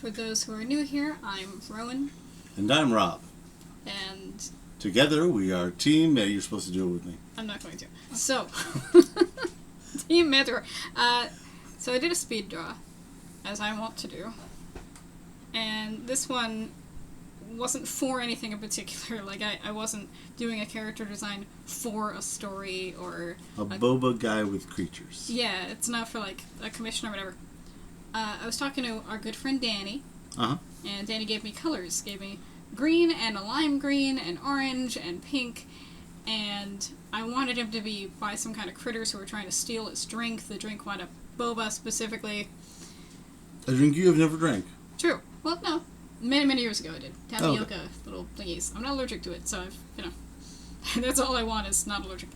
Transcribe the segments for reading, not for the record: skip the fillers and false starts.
For those who are new here, I'm Rowan. And I'm Rob. And together we are Team... You're supposed to do it with me. I'm not going to. So, Team Mentor. So I did a speed draw, as I want to do. And this one wasn't for anything in particular. Like, I wasn't doing a character design for a story or... A Boba guy with creatures. Yeah, it's not for, like, a commission or whatever. I was talking to our good friend Danny. Uh-huh. And Danny gave me colors. Gave me green and a lime green and orange and pink. And I wanted him to be by some kind of critters who were trying to steal his drink. The drink wound up Boba, specifically. A drink you have never drank? True. Well, no. Many, many years ago I did. Tapioca little thingies. I'm not allergic to it, so I've, that's all I want is not allergic.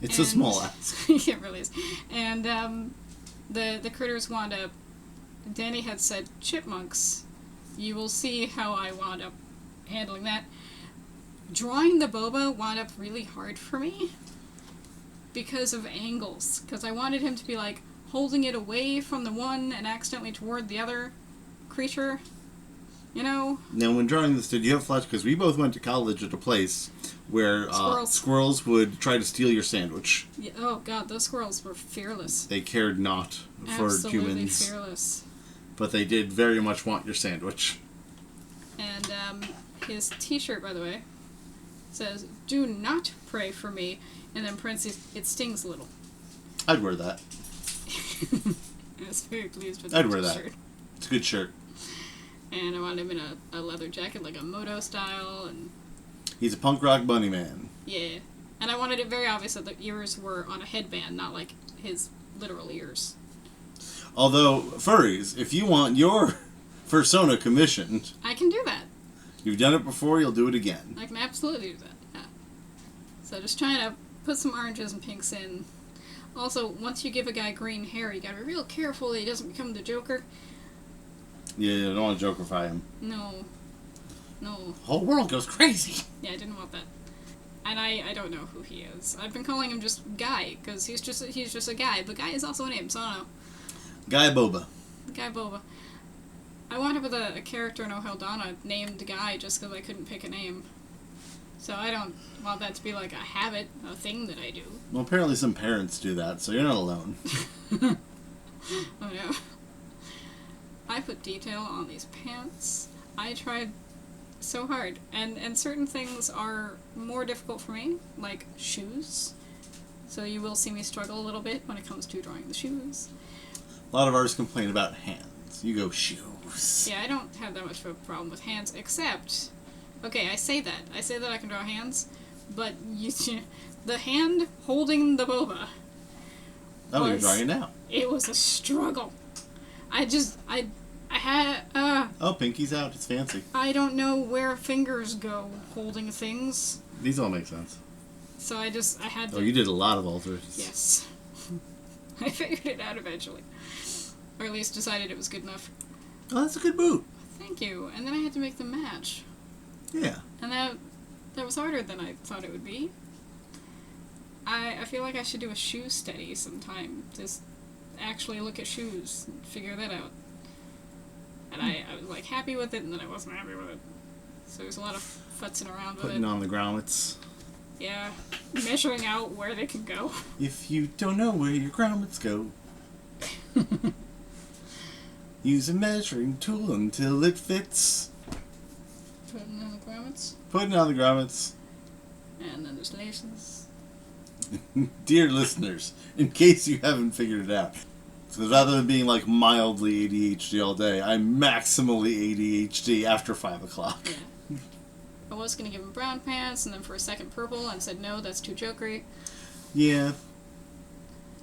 It's a small ask. It really is. And the critters wound up... Danny had said chipmunks. You will see how I wound up handling that. Drawing the Boba wound up really hard for me because of angles. Because I wanted him to be like holding it away from the one and accidentally toward the other creature. You know? Now, when drawing this, did you have flash? Because we both went to college at a place where squirrels would try to steal your sandwich. Yeah, oh god, those squirrels were fearless. They cared not for humans. Absolutely fearless. But they did very much want your sandwich. And his t-shirt, by the way, says, "Do not pray for me," and then parentheses, "It stings a little." I'd wear that. I was very pleased with I'd wear shirt. that. It's a good shirt. And I wanted him in a leather jacket, like a moto style, and... He's a punk rock bunny man. Yeah. And I wanted it very obvious that the ears were on a headband, not like his literal ears. Although, furries, if you want your persona commissioned... I can do that. You've done it before, you'll do it again. I can absolutely do that, yeah. So just trying to put some oranges and pinks in. Also, once you give a guy green hair, you gotta be real careful that he doesn't become the Joker. Yeah, you don't want to Jokerify him. No. The whole world goes crazy. Yeah, I didn't want that. And I don't know who he is. I've been calling him just Guy, because he's just a guy, but Guy is also a name, so I don't know. Guy Boba. Guy Boba. I wound up with a character in Ohaldana named Guy just because I couldn't pick a name. So I don't want that to be like a habit, a thing that I do. Well, apparently some parents do that, so you're not alone. Oh no. I put detail on these pants. I tried so hard. And certain things are more difficult for me, like shoes. So you will see me struggle a little bit when it comes to drawing the shoes. A lot of artists complain about hands. You go shoes. Yeah, I don't have that much of a problem with hands, except... Okay, I say that. I say that I can draw hands, but the hand holding the Boba... Oh, you're drawing it now. It was a struggle. I had... Oh, pinky's out. It's fancy. I don't know where fingers go holding things. These all make sense. So I had to... Oh, you did a lot of alterations. Yes. I figured it out eventually. Or at least decided it was good enough. Oh, that's a good boot. Thank you. And then I had to make them match. Yeah. And that was harder than I thought it would be. I feel like I should do a shoe study sometime. Just actually look at shoes and figure that out. And I was like happy with it, and then I wasn't happy with it. So there's a lot of futzing around with it. Putting on the grommets. Yeah. Measuring out where they can go. If you don't know where your grommets go, use a measuring tool until it fits. Putting on the grommets. Putting on the grommets. And then there's laces. Dear listeners, in case you haven't figured it out, so rather than being like mildly ADHD all day, I'm maximally ADHD after 5 o'clock. Yeah. I was going to give him brown pants, and then for a second purple, and said no, that's too jokery. Yeah.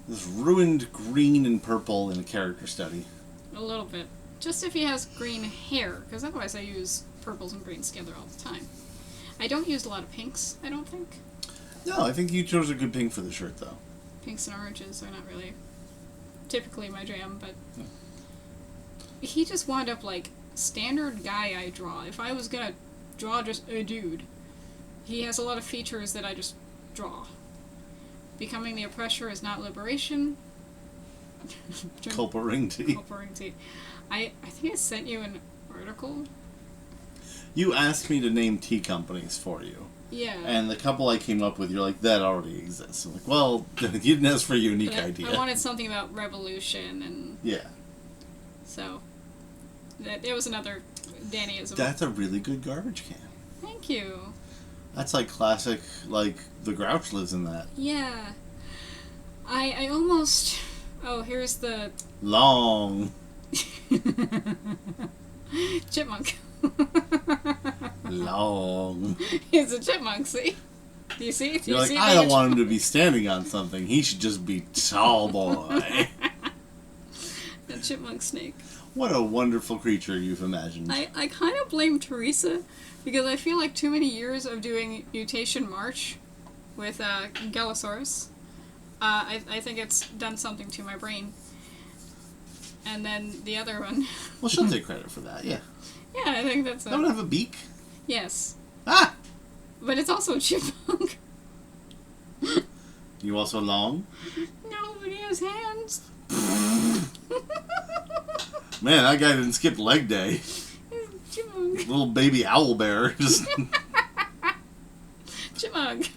This ruined green and purple in a character study. A little bit. Just if he has green hair, because otherwise I use purples and greens together all the time. I don't use a lot of pinks, I don't think. No, I think you chose a good pink for the shirt, though. Pinks and oranges are not really typically my jam, but... He just wound up like standard guy I draw. If I was gonna draw just a dude, he has a lot of features that I just draw. Becoming the oppressor is not liberation. Culpa ring tea. Culpa ring tea. I think I sent you an article. You asked me to name tea companies for you. Yeah. And the couple I came up with, you're like, that already exists. I'm like, well, you didn't ask for a unique idea. I wanted something about revolution, and yeah. so there was another Dannyism. That's a really good garbage can. Thank you. That's like classic, like, the Grouch lives in that. Yeah. I almost... Oh, here's the... Long. Chipmunk. Long. He's a chipmunk, see? Do you see? You're like, I don't want him to be standing on something. He should just be tall boy. A chipmunk snake. What a wonderful creature you've imagined. I kind of blame Teresa, because I feel like too many years of doing Mutation March with Galasaurus. I think it's done something to my brain. And then the other one. Well, she'll take credit for that, yeah. Yeah, I think that's Don't have a beak? Yes. Ah! But it's also a chipmunk. You also long? No, but he has hands. Man, that guy didn't skip leg day. Chipmunk. Little baby owl bear. Just Chipmunk.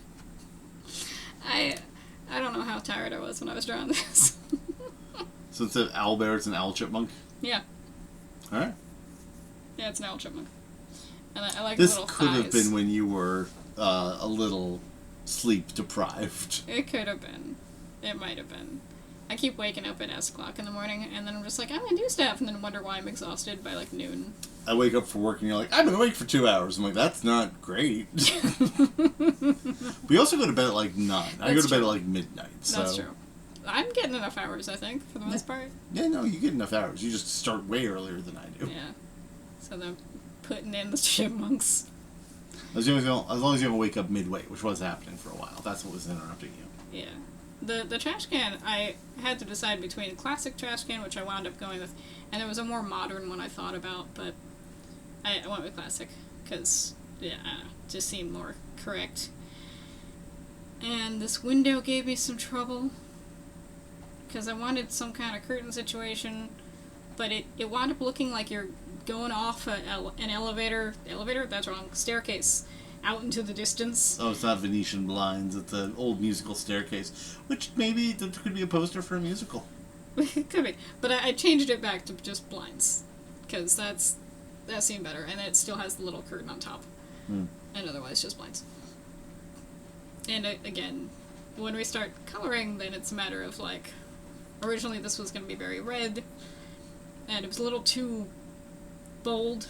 I don't know how tired I was when I was drawing this. So instead of owl bear, it's an owl chipmunk? Yeah. Alright. Yeah, it's an owl chipmunk. And I like This the little could thighs. have been when you were a little sleep deprived. It could have been. It might have been. I keep waking up at S o'clock in the morning, and then I'm just like, I'm gonna do stuff, and then wonder why I'm exhausted by like noon. I wake up for work and you're like, I've been awake for 2 hours. I'm like, that's not great. We also go to bed at like 9. I go to bed at like midnight. So. That's true. I'm getting enough hours, I think, for the most part. Yeah, no, you get enough hours. You just start way earlier than I do. Yeah. So they're putting in the chipmunks. As long as you don't wake up midway, which was happening for a while. That's what was interrupting you. Yeah. The trash can, I had to decide between a classic trash can, which I wound up going with, and there was a more modern one I thought about, but I went with classic, because, yeah, I don't know, it just seemed more correct. And this window gave me some trouble, because I wanted some kind of curtain situation, but it wound up looking like you're going off an elevator, that's wrong, staircase, out into the distance. Oh, it's not Venetian blinds, it's an old musical staircase, which maybe could be a poster for a musical. It could be, but I changed it back to just blinds, because that seemed better, and it still has the little curtain on top, and otherwise just blinds. And again, when we start coloring, then it's a matter of like, originally this was going to be very red, and it was a little too bold,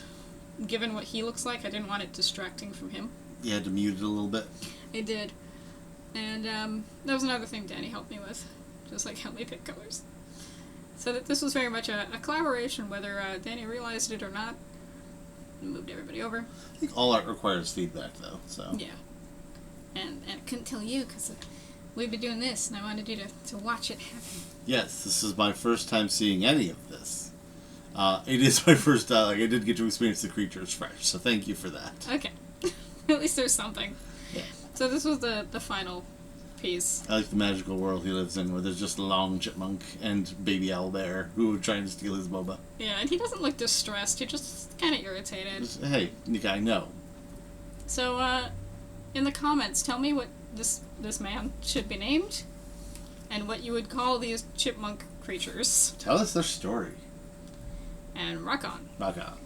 given what he looks like. I didn't want it distracting from him. You had to mute it a little bit. I did. And that was another thing Danny helped me with, just like help me pick colors. So that this was very much a collaboration, whether Danny realized it or not. Moved everybody over. I think all art requires feedback, though. So Yeah. And I couldn't tell you because we've been doing this, and I wanted you to watch it happen. Yes, this is my first time seeing any of this. It is my first time. Like, I did get to experience the creatures fresh, so thank you for that. Okay. At least there's something. Yeah. So this was the final piece. I like the magical world he lives in, where there's just a long chipmunk and baby owl bear who are trying to steal his boba. Yeah, and he doesn't look distressed. He's just kind of irritated. Just, hey, guy, no. So, in the comments, tell me what this man should be named, and what you would call these chipmunk creatures. Tell us their story. And rock on. Rock on.